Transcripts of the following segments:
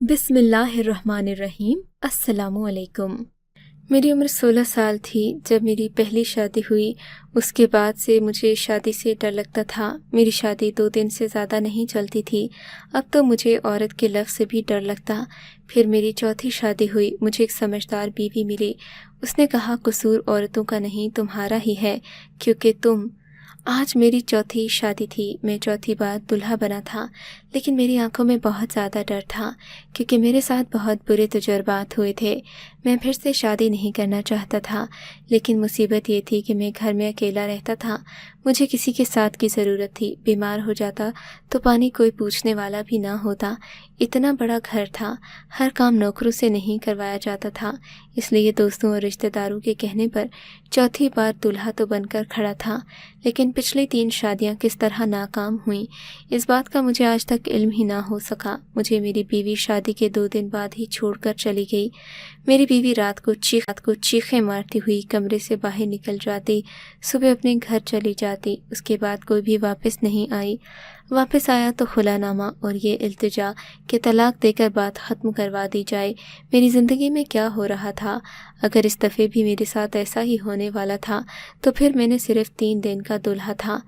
बिस्मिल्लाहिर्रहमानिर्रहीम। अस्सलामुअलैकुम। मेरी उम्र 16 साल थी जब मेरी पहली शादी हुई। उसके बाद से मुझे शादी से डर लगता था। मेरी शादी 2 दिन से ज़्यादा नहीं चलती थी। अब तो मुझे औरत के लफ्ज़ से भी डर लगता। फिर मेरी चौथी शादी हुई। मुझे एक समझदार बीवी मिली। उसने कहा, कसूर औरतों का नहीं, तुम्हारा ही है, क्योंकि तुम। आज मेरी चौथी शादी थी। मैं चौथी बार दूल्हा बना था, लेकिन मेरी आंखों में बहुत ज़्यादा डर था, क्योंकि मेरे साथ बहुत बुरे तजुर्बात हुए थे। मैं फिर से शादी नहीं करना चाहता था, लेकिन मुसीबत ये थी कि मैं घर में अकेला रहता था। मुझे किसी के साथ की ज़रूरत थी। बीमार हो जाता तो पानी कोई पूछने वाला भी ना होता। इतना बड़ा घर था, हर काम नौकरों से नहीं करवाया जाता था, इसलिए दोस्तों और रिश्तेदारों के कहने पर चौथी बार दूल्हा तो बनकर खड़ा था। लेकिन पिछली 3 शादियां किस तरह नाकाम हुईं, इस बात का मुझे आज तक इल्म ही ना हो सका। मुझे मेरी बीवी शादी के 2 दिन बाद ही छोड़कर चली गई। मेरी बीवी रात को चीखें मारती हुई कमरे से बाहर निकल जाती, सुबह अपने घर चली जाती। उसके बाद कोई भी वापस नहीं आई। वापस आया तो खुलानामा और ये इल्तिजा कि तलाक देकर बात ख़त्म करवा दी जाए। मेरी ज़िंदगी में क्या हो रहा था? अगर इस दफ़े भी मेरे साथ ऐसा ही होने वाला था तो फिर मैंने सिर्फ 3 दिन का दूल्हा था।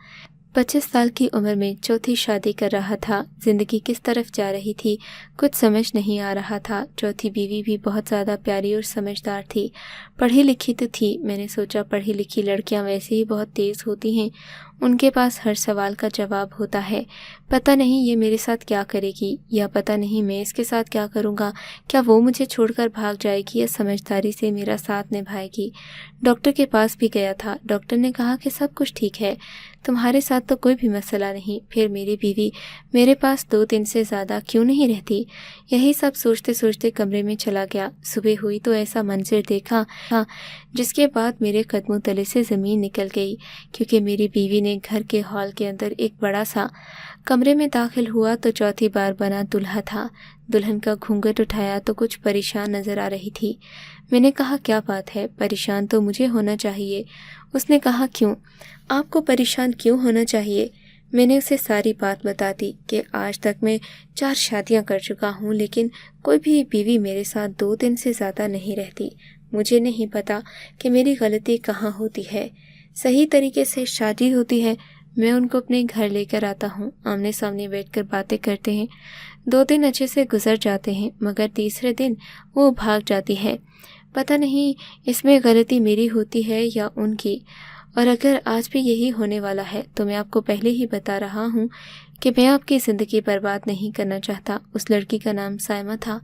25 साल की उम्र में चौथी शादी कर रहा था। ज़िंदगी किस तरफ जा रही थी, कुछ समझ नहीं आ रहा था। चौथी बीवी भी बहुत ज़्यादा प्यारी और समझदार थी। पढ़ी लिखी तो थी। मैंने सोचा पढ़ी लिखी लड़कियां वैसे ही बहुत तेज़ होती हैं, उनके पास हर सवाल का जवाब होता है। पता नहीं ये मेरे साथ क्या करेगी, या पता नहीं मैं इसके साथ क्या करूँगा। क्या वो मुझे छोड़कर भाग जाएगी या समझदारी से मेरा साथ निभाएगी? डॉक्टर के पास भी गया था। डॉक्टर ने कहा कि सब कुछ ठीक है, तुम्हारे साथ तो कोई भी मसला नहीं। फिर मेरी बीवी मेरे पास 2 दिन से ज़्यादा क्यों नहीं रहती? यही सब सोचते सोचते कमरे में चला गया। सुबह हुई तो ऐसा मंजर देखा जिसके बाद मेरे कदमों तले से ज़मीन निकल गई, क्योंकि मेरी बीवी ने घर के हॉल के अंदर एक बड़ा सा कमरे में दाखिल हुआ तो चौथी बार बना दूल्हा था। दुल्हन का घूंघट उठाया तो कुछ परेशान नज़र आ रही थी। मैंने कहा, क्या बात है? परेशान तो मुझे होना चाहिए। उसने कहा, क्यों? आपको परेशान क्यों होना चाहिए? मैंने उसे सारी बात बता दी कि आज तक मैं 4 शादियां कर चुका हूं, लेकिन कोई भी बीवी मेरे साथ 2 दिन से ज़्यादा नहीं रहती। मुझे नहीं पता कि मेरी गलती कहाँ होती है। सही तरीके से शादी होती है, मैं उनको अपने घर लेकर आता हूँ, आमने सामने बैठकर बातें करते हैं। 2 दिन अच्छे से गुजर जाते हैं, मगर तीसरे दिन वो भाग जाती है। पता नहीं इसमें गलती मेरी होती है या उनकी। और अगर आज भी यही होने वाला है तो मैं आपको पहले ही बता रहा हूँ कि मैं आपकी ज़िंदगी बर्बाद नहीं करना चाहता। उस लड़की का नाम साइमा था।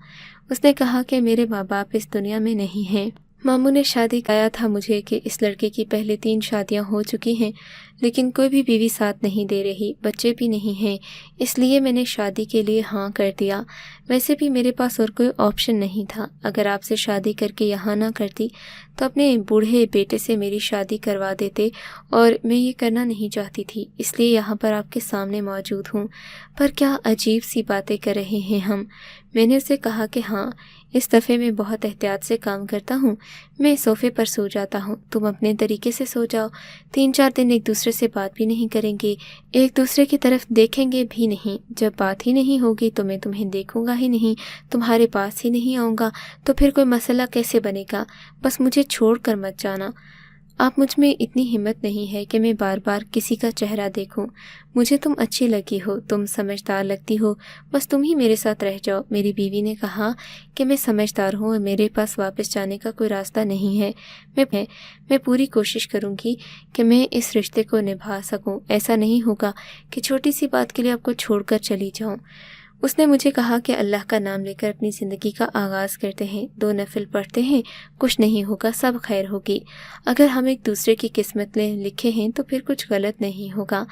उसने कहा कि मेरे माँ बाप इस दुनिया में नहीं हैं। मामू ने शादी कराया था मुझे कि इस लड़के की पहले 3 शादियां हो चुकी हैं, लेकिन कोई भी बीवी साथ नहीं दे रही, बच्चे भी नहीं हैं, इसलिए मैंने शादी के लिए हाँ कर दिया। वैसे भी मेरे पास और कोई ऑप्शन नहीं था। अगर आपसे शादी करके यहाँ ना करती तो अपने बूढ़े बेटे से मेरी शादी करवा देते, और मैं ये करना नहीं चाहती थी, इसलिए यहाँ पर आपके सामने मौजूद हूँ। पर क्या अजीब सी बातें कर रहे हैं हम। मैंने उसे कहा कि हाँ, इस दफ़े मैं बहुत एहतियात से काम करता हूँ। मैं सोफ़े पर सो जाता हूँ, तुम अपने तरीके से सो जाओ। 3-4 दिन एक दूसरे से बात भी नहीं करेंगे, एक दूसरे की तरफ देखेंगे भी नहीं। जब बात ही नहीं होगी तो मैं तुम्हें देखूंगा ही नहीं, तुम्हारे पास ही नहीं आऊँगा, तो फिर कोई मसला कैसे बनेगा? बस मुझे छोड़ कर मत जाना। आप मुझ में इतनी हिम्मत नहीं है कि मैं बार बार किसी का चेहरा देखूं। मुझे तुम अच्छी लगी हो, तुम समझदार लगती हो, बस तुम ही मेरे साथ रह जाओ। मेरी बीवी ने कहा कि मैं समझदार हूँ और मेरे पास वापस जाने का कोई रास्ता नहीं है। मैं पूरी कोशिश करूँगी कि मैं इस रिश्ते को निभा सकूँ। ऐसा नहीं होगा कि छोटी सी बात के लिए आपको छोड़कर चली जाऊँ। उसने मुझे कहा कि अल्लाह का नाम लेकर अपनी ज़िंदगी का आगाज़ करते हैं, 2 नफिल पढ़ते हैं, कुछ नहीं होगा, सब खैर होगी। अगर हम एक दूसरे की किस्मत में लिखे हैं तो फिर कुछ गलत नहीं होगा।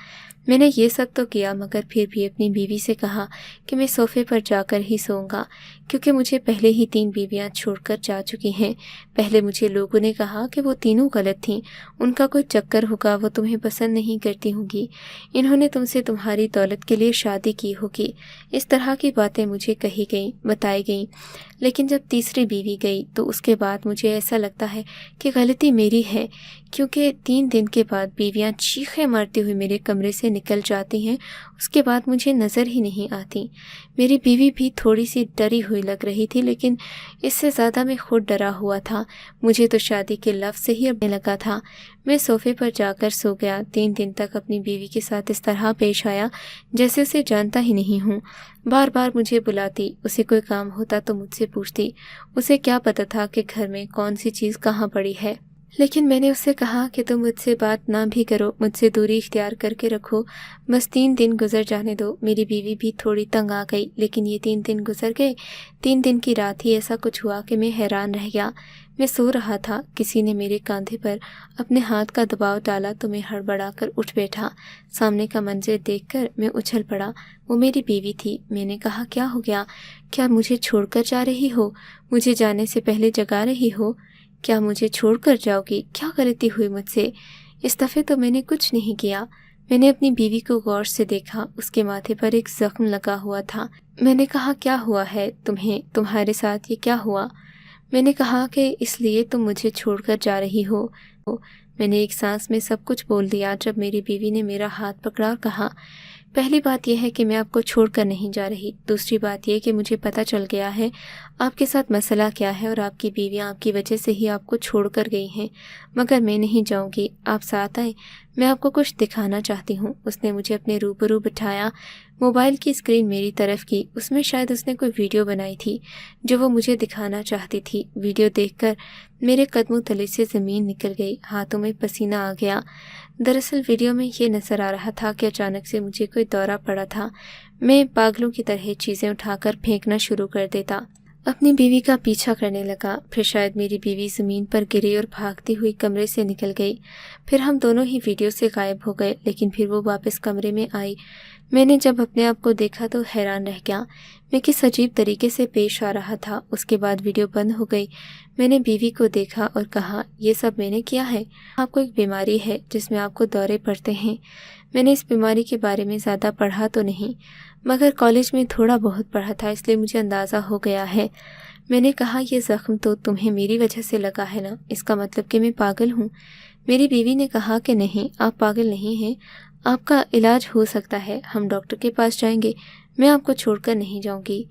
मैंने ये सब तो किया, मगर फिर भी अपनी बीवी से कहा कि मैं सोफ़े पर जाकर ही सोऊंगा, क्योंकि मुझे पहले ही 3 बीवियां छोड़कर जा चुकी हैं। पहले मुझे लोगों ने कहा कि वो तीनों गलत थीं, उनका कोई चक्कर होगा, वो तुम्हें पसंद नहीं करती होंगी, इन्होंने तुमसे तुम्हारी दौलत के लिए शादी की होगी। इस तरह की बातें मुझे कही गईं, बताई गईं। लेकिन जब तीसरी बीवी गई तो उसके बाद मुझे ऐसा लगता है कि गलती मेरी है, क्योंकि 3 दिन के बाद बीवियां चीखें मारती हुई मेरे कमरे से نکل جاتی ہیں اس کے بعد مجھے نظر ہی نہیں آتی۔ میری بیوی بھی تھوڑی سی ڈری ہوئی لگ رہی تھی، لیکن اس سے زیادہ میں خود ڈرا ہوا تھا۔ مجھے تو شادی کے لفظ سے ہی ابنے لگا تھا۔ میں صوفے پر جا کر سو گیا۔ 3 دن تک اپنی بیوی کے ساتھ اس طرح پیش آیا جیسے اسے جانتا ہی نہیں ہوں۔ بار بار مجھے بلاتی، اسے کوئی کام ہوتا تو مجھ سے پوچھتی۔ اسے کیا پتہ تھا کہ گھر میں کون سی چیز کہاں پڑی ہے، لیکن میں نے اس سے کہا کہ تم مجھ سے بات نہ بھی کرو، مجھ سے دوری اختیار کر کے رکھو، بس 3 دن گزر جانے دو۔ میری بیوی بھی تھوڑی تنگ آ گئی، لیکن یہ 3 دن گزر گئے۔ 3 دن کی رات ہی ایسا کچھ ہوا کہ میں حیران رہ گیا۔ میں سو رہا تھا، کسی نے میرے کاندھے پر اپنے ہاتھ کا دباؤ ڈالا تو میں ہڑبڑا کر اٹھ بیٹھا۔ سامنے کا منظر دیکھ کر میں اچھل پڑا۔ وہ میری بیوی تھی۔ میں نے کہا، کیا ہو گیا؟ کیا مجھے چھوڑ کر جا رہی ہو؟ مجھے جانے سے پہلے جگا رہی ہو؟ کیا مجھے چھوڑ کر جاؤ گی؟ کیا غلطی ہوئی مجھ سے؟ اس دفعے تو میں نے کچھ نہیں کیا۔ میں نے اپنی بیوی کو غور سے دیکھا، اس کے ماتھے پر ایک زخم لگا ہوا تھا۔ میں نے کہا، کیا ہوا ہے تمہیں؟ تمہارے ساتھ یہ کیا ہوا؟ میں نے کہا کہ اس لیے تم مجھے چھوڑ کر جا رہی ہو۔ میں نے ایک سانس میں سب کچھ بول دیا جب میری بیوی نے میرا ہاتھ پکڑا اور کہا، پہلی بات یہ ہے کہ میں آپ کو چھوڑ کر نہیں جا رہی۔ دوسری بات یہ کہ مجھے پتہ چل گیا ہے آپ کے ساتھ مسئلہ کیا ہے اور آپ کی بیویاں آپ کی وجہ سے ہی آپ کو چھوڑ کر گئی ہیں، مگر میں نہیں جاؤں گی، آپ ساتھ آئیں، میں آپ کو کچھ دکھانا چاہتی ہوں۔ اس نے مجھے اپنے روبرو بٹھایا، موبائل کی اسکرین میری طرف کی۔ اس میں شاید اس نے کوئی ویڈیو بنائی تھی جو وہ مجھے دکھانا چاہتی تھی۔ ویڈیو دیکھ کر میرے قدموں تلے سے زمین نکل گئی، ہاتھوں میں پسینہ آ گیا۔ دراصل ویڈیو میں یہ نظر آ رہا تھا کہ اچانک سے مجھے کوئی دورہ پڑا تھا۔ میں پاگلوں کی طرح چیزیں اٹھا کر پھینکنا شروع کر دیتا۔ اپنی بیوی کا پیچھا کرنے لگا، پھر شاید میری بیوی زمین پر گری اور بھاگتی ہوئی کمرے سے نکل گئی۔ پھر ہم دونوں ہی ویڈیو سے غائب ہو گئے، لیکن پھر وہ واپس کمرے میں آئی۔ میں نے جب اپنے آپ کو دیکھا تو حیران رہ گیا، میں کس عجیب طریقے سے پیش آ رہا تھا۔ اس کے بعد ویڈیو بند ہو گئی۔ میں نے بیوی کو دیکھا اور کہا، یہ سب میں نے کیا ہے؟ آپ کو ایک بیماری ہے جس میں آپ کو دورے پڑتے ہیں۔ میں نے اس بیماری کے بارے میں زیادہ پڑھا تو نہیں، مگر کالج میں تھوڑا بہت پڑھا تھا، اس لیے مجھے اندازہ ہو گیا ہے۔ میں نے کہا، یہ زخم تو تمہیں میری وجہ سے لگا ہے نا، اس کا مطلب کہ میں پاگل ہوں؟ میری بیوی نے کہا کہ نہیں، آپ پاگل نہیں ہیں، آپ کا علاج ہو سکتا ہے، ہم ڈاکٹر کے پاس جائیں گے، میں آپ کو چھوڑ کر نہیں جاؤں گی۔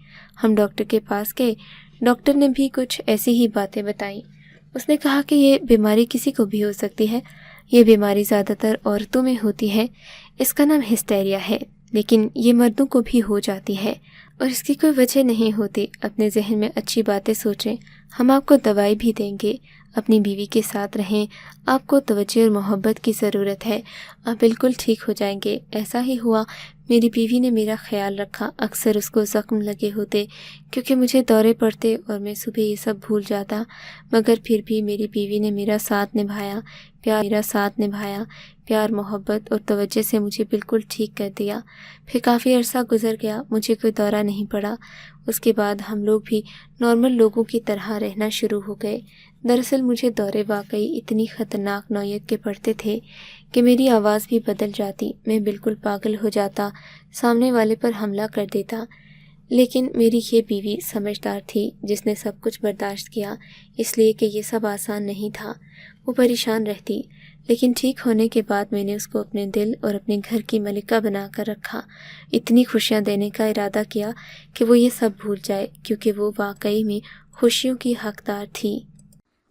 ہم ڈاکٹر کے پاس گئے، ڈاکٹر نے بھی کچھ ایسی ہی باتیں بتائیں۔ اس نے کہا کہ یہ بیماری کسی کو بھی ہو سکتی ہے، یہ بیماری زیادہ تر عورتوں میں ہوتی ہے، اس کا نام ہسٹیریا ہے، لیکن یہ مردوں کو بھی ہو جاتی ہے اور اس کی کوئی وجہ نہیں ہوتی۔ اپنے ذہن میں اچھی باتیں سوچیں، ہم آپ کو دوائی بھی دیں گے، اپنی بیوی کے ساتھ رہیں، آپ کو توجہ اور محبت کی ضرورت ہے، آپ بالکل ٹھیک ہو جائیں گے۔ ایسا ہی ہوا، میری بیوی نے میرا خیال رکھا۔ اکثر اس کو زخم لگے ہوتے کیونکہ مجھے دورے پڑتے اور میں صبح یہ سب بھول جاتا، مگر پھر بھی میری بیوی نے میرا ساتھ نبھایا، پیار محبت اور توجہ سے مجھے بالکل ٹھیک کر دیا۔ پھر کافی عرصہ گزر گیا، مجھے کوئی دورہ نہیں پڑا۔ اس کے بعد ہم لوگ بھی نارمل لوگوں کی طرح رہنا شروع ہو گئے۔ دراصل مجھے دورے واقعی اتنی خطرناک نوعیت کے پڑتے تھے کہ میری آواز بھی بدل جاتی، میں بالکل پاگل ہو جاتا، سامنے والے پر حملہ کر دیتا۔ لیکن میری یہ بیوی سمجھدار تھی جس نے سب کچھ برداشت کیا، اس لیے کہ یہ سب آسان نہیں تھا۔ وہ پریشان رہتی، لیکن ٹھیک ہونے کے بعد میں نے اس کو اپنے دل اور اپنے گھر کی ملکہ بنا کر رکھا، اتنی خوشیاں دینے کا ارادہ کیا کہ وہ یہ سب بھول جائے، کیونکہ وہ واقعی میں خوشیوں کی حقدار تھی۔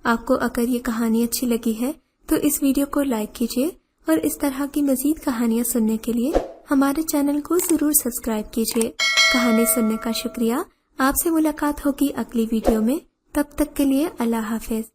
آپ کو اگر یہ کہانی اچھی لگی ہے تو اس ویڈیو کو لائک کیجیے اور اس طرح کی مزید کہانیاں سننے کے لیے ہمارے چینل کو ضرور سبسکرائب کیجیے۔ کہانی سننے کا شکریہ۔ آپ سے ملاقات ہوگی اگلی ویڈیو میں، تب تک کے لیے اللہ حافظ۔